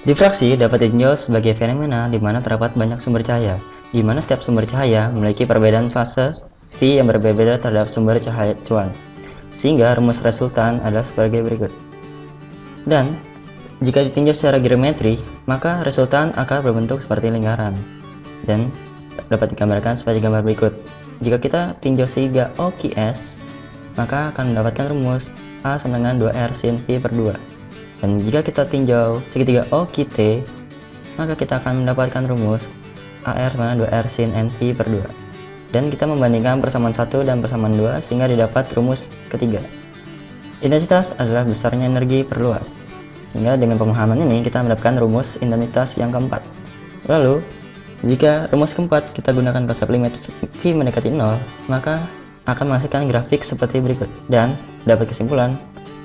Difraksi dapat ditinjau sebagai fenomena di mana terdapat banyak sumber cahaya, di mana setiap sumber cahaya memiliki perbedaan fase V yang berbeda terhadap sumber cahaya cuan, sehingga rumus resultan adalah sebagai berikut. Dan jika ditinjau secara geometri, maka resultan akan berbentuk seperti lingkaran, dan dapat digambarkan sebagai gambar berikut. Jika kita tinjau segitiga OQS, maka akan mendapatkan rumus A sama dengan 2R sin V per 2. Dan jika kita tinjau segitiga OQT, maka kita akan mendapatkan rumus AR sama dengan 2R sin NV per 2. Dan kita membandingkan persamaan 1 dan persamaan 2 sehingga didapat rumus ketiga. Intensitas adalah besarnya energi per luas. Sehingga dengan pemahaman ini kita mendapatkan rumus intensitas yang keempat. Lalu, jika rumus keempat kita gunakan konsep limit V mendekati 0, maka akan menghasilkan grafik seperti berikut. Dan dapat kesimpulan,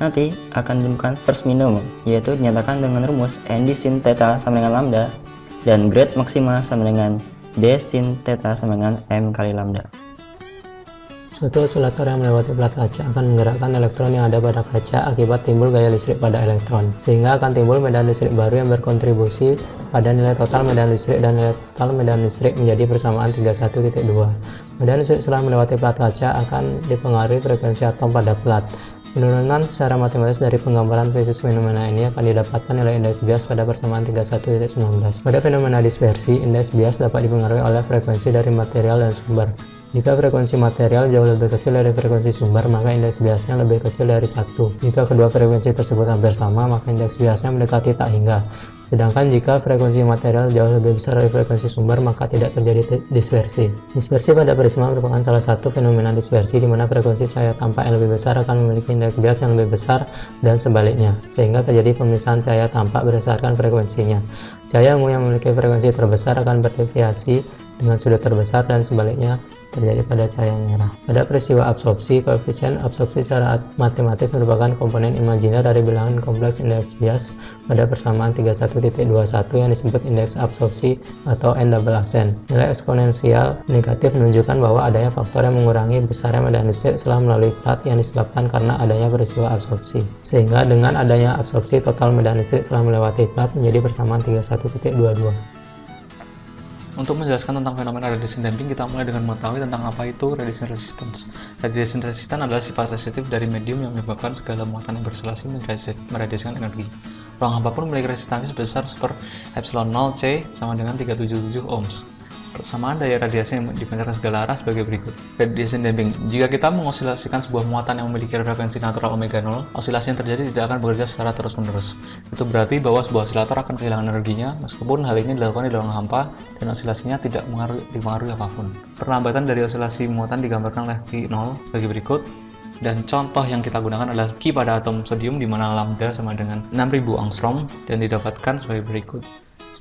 nanti akan ditemukan first minimum, yaitu dinyatakan dengan rumus ND sin theta sama dengan lambda, dan grade maksima sama dengan D sin theta sama dengan M kali lambda. Suatu oscillator yang melewati plat kaca akan menggerakkan elektron yang ada pada kaca akibat timbul gaya listrik pada elektron, sehingga akan timbul medan listrik baru yang berkontribusi pada nilai total medan listrik, dan nilai total medan listrik menjadi persamaan 31.2. Medan listrik setelah melewati plat kaca akan dipengaruhi frekuensi atom pada plat. Penurunan secara matematis dari penggambaran fisis fenomena ini akan didapatkan nilai indeks bias pada persamaan 31.19. Pada fenomena dispersi, indeks bias dapat dipengaruhi oleh frekuensi dari material dan sumber. Jika frekuensi material jauh lebih kecil dari frekuensi sumber, maka indeks biasnya lebih kecil dari 1. Jika kedua frekuensi tersebut hampir sama, maka indeks biasnya mendekati tak hingga. Sedangkan jika frekuensi material jauh lebih besar dari frekuensi sumber, maka tidak terjadi dispersi. Dispersi pada prisma merupakan salah satu fenomena dispersi di mana frekuensi cahaya tampak yang lebih besar akan memiliki indeks bias yang lebih besar dan sebaliknya, sehingga terjadi pemisahan cahaya tampak berdasarkan frekuensinya. Cahaya ungu yang memiliki frekuensi terbesar akan berdeviasi dengan sudut terbesar, dan sebaliknya terjadi pada cahaya merah. Pada peristiwa absorpsi, koefisien absorpsi secara matematis merupakan komponen imajiner dari bilangan kompleks indeks bias pada persamaan 31.21 yang disebut indeks absorpsi atau N-double-accent. Nilai eksponensial negatif menunjukkan bahwa adanya faktor yang mengurangi besarnya medan listrik setelah melalui plat yang disebabkan karena adanya peristiwa absorpsi. Sehingga dengan adanya absorpsi, total medan listrik setelah melewati plat menjadi persamaan 31.22. Untuk menjelaskan tentang fenomena radiation damping, kita mulai dengan mengetahui tentang apa itu radiation resistance. Radiation resistance adalah sifat resistif dari medium yang menyebabkan segala muatan yang berselasi meradiasikan energi. Ruang hampa pun memiliki resistansi sebesar super epsilon 0 C sama dengan 377 ohms. Persamaan daya radiasi yang dipancarkan segala arah sebagai berikut. Radiation damping. Jika kita mengosilasikan sebuah muatan yang memiliki frekuensi natural omega 0, osilasi yang terjadi tidak akan bekerja secara terus-menerus. Itu berarti bahwa sebuah osilator akan kehilangan energinya, meskipun hal ini dilakukan di ruang hampa dan osilasinya tidak dipengaruhi apapun. Perlambatan dari osilasi muatan digambarkan oleh V0 sebagai berikut. Dan contoh yang kita gunakan adalah Q pada atom sodium, di mana lambda sama dengan 6000 angstrom, dan didapatkan sebagai berikut.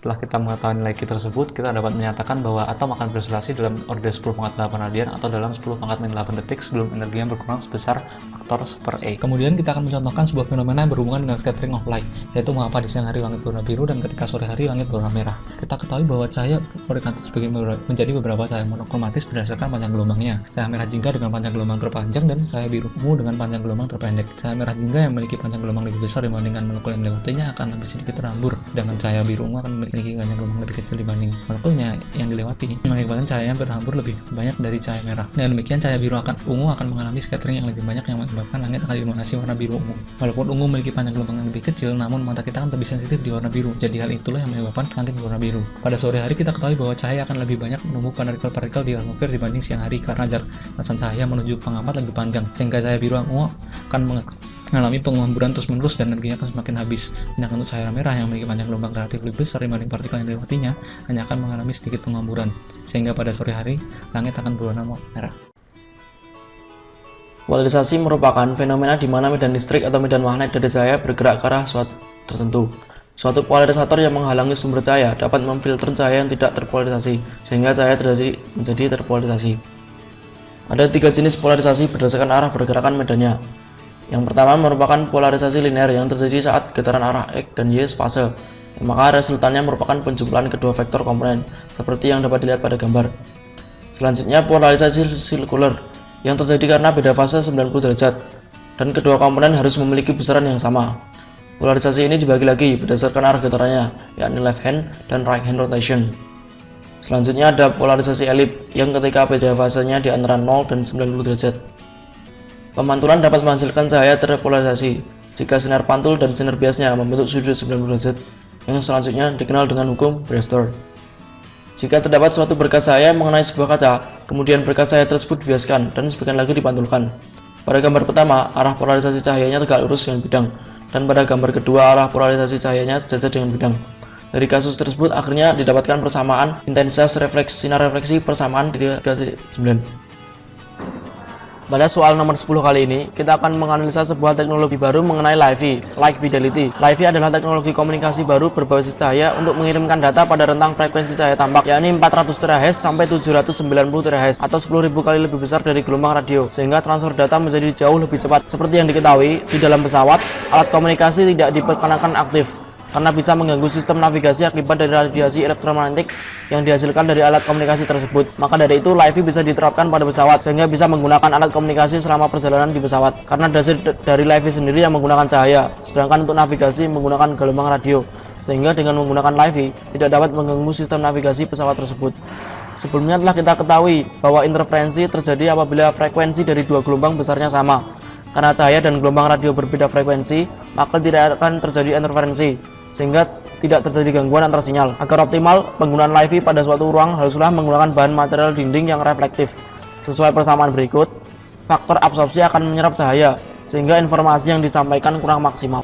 Setelah kita mengetahui nilai Q tersebut, kita dapat menyatakan bahwa atom akan berosilasi dalam orde 10⁸ radian atau dalam 10⁻⁸ detik sebelum energinya berkurang sebesar faktor per E. Kemudian kita akan mencontohkan sebuah fenomena yang berhubungan dengan scattering of light, yaitu mengapa di siang hari langit berwarna biru dan ketika sore hari langit berwarna merah. Kita ketahui bahwa cahaya berkanti menjadi beberapa cahaya monokromatis berdasarkan panjang gelombangnya. Cahaya merah jingga dengan panjang gelombang terpanjang dan cahaya biru ungu dengan panjang gelombang terpendek. Cahaya merah jingga yang memiliki panjang gelombang lebih besar dibandingkan molekul yang melewatinya akan lebih sedikit terambur, sedangkan cahaya biru ungu akan memiliki panjang gelombang lebih kecil dibanding molekulnya yang dilewati, mengakibatkan cahaya berhambur lebih banyak dari cahaya merah. Dengan demikian, cahaya biru ungu akan mengalami scattering yang lebih banyak yang menyebabkan langit akan didominasi warna biru ungu. Walaupun ungu memiliki panjang gelombang yang lebih kecil, namun mata kita akan lebih sensitif di warna biru. Jadi hal itulah yang menyebabkan langit berwarna biru. Pada sore hari kita ketahui bahwa cahaya akan lebih banyak menumbuh partikel-partikel di atmosfer dibanding siang hari karena jarak cahaya menuju pengambat lebih panjang, sehingga cahaya biru ungu akan mengalami penghamburan terus-menerus dan energinya akan semakin habis. Sedangkan untuk cahaya merah yang memiliki panjang gelombang relatif lebih besar dibanding partikel yang dilewatinya, hanya akan mengalami sedikit penghamburan, sehingga pada sore hari langit akan berwarna merah. Polarisasi merupakan fenomena di mana medan listrik atau medan magnet dari cahaya bergerak ke arah suatu tertentu. Suatu polarisator yang menghalangi sumber cahaya dapat memfilter cahaya yang tidak terpolarisasi, sehingga cahaya menjadi terpolarisasi. Ada 3 jenis polarisasi berdasarkan arah pergerakan medannya. Yang pertama merupakan polarisasi linear yang terjadi saat getaran arah X dan Y fase, maka resultannya merupakan penjumlahan kedua vektor komponen, seperti yang dapat dilihat pada gambar. Selanjutnya polarisasi sirkular, yang terjadi karena beda fase 90 derajat, dan kedua komponen harus memiliki besaran yang sama. Polarisasi ini dibagi lagi berdasarkan arah getarannya, yakni left hand dan right hand rotation. Selanjutnya ada polarisasi elip yang ketika beda fasenya di antara 0 dan 90 derajat. Pemantulan dapat menghasilkan cahaya terpolarisasi jika sinar pantul dan sinar biasnya membentuk sudut 90 derajat, yang selanjutnya dikenal dengan hukum Brewster. Jika terdapat suatu berkas cahaya mengenai sebuah kaca, kemudian berkas cahaya tersebut dibiaskan dan sebagian lagi dipantulkan. Pada gambar pertama, arah polarisasi cahayanya tegak lurus dengan bidang, dan pada gambar kedua arah polarisasi cahayanya sejajar dengan bidang. Dari kasus tersebut akhirnya didapatkan persamaan intensitas sinar refleksi persamaan 3,9. Pada soal nomor 10 kali ini, kita akan menganalisa sebuah teknologi baru mengenai LiFi, Light Fidelity. LiFi adalah teknologi komunikasi baru berbasis cahaya untuk mengirimkan data pada rentang frekuensi cahaya tambak, yakni 400 THz sampai 790 THz atau 10.000 kali lebih besar dari gelombang radio, sehingga transfer data menjadi jauh lebih cepat. Seperti yang diketahui, di dalam pesawat, alat komunikasi tidak diperkenankan aktif karena bisa mengganggu sistem navigasi akibat dari radiasi elektromagnetik yang dihasilkan dari alat komunikasi tersebut. Maka dari itu, LiFi bisa diterapkan pada pesawat sehingga bisa menggunakan alat komunikasi selama perjalanan di pesawat, karena dasar dari LiFi sendiri yang menggunakan cahaya, sedangkan untuk navigasi menggunakan gelombang radio, sehingga dengan menggunakan LiFi tidak dapat mengganggu sistem navigasi pesawat tersebut. Sebelumnya telah kita ketahui bahwa interferensi terjadi apabila frekuensi dari dua gelombang besarnya sama. Karena cahaya dan gelombang radio berbeda frekuensi, maka tidak akan terjadi interferensi, sehingga tidak terjadi gangguan antar sinyal. Agar optimal, penggunaan LiFi pada suatu ruang haruslah menggunakan bahan material dinding yang reflektif. Sesuai persamaan berikut, faktor absorpsi akan menyerap cahaya, sehingga informasi yang disampaikan kurang maksimal.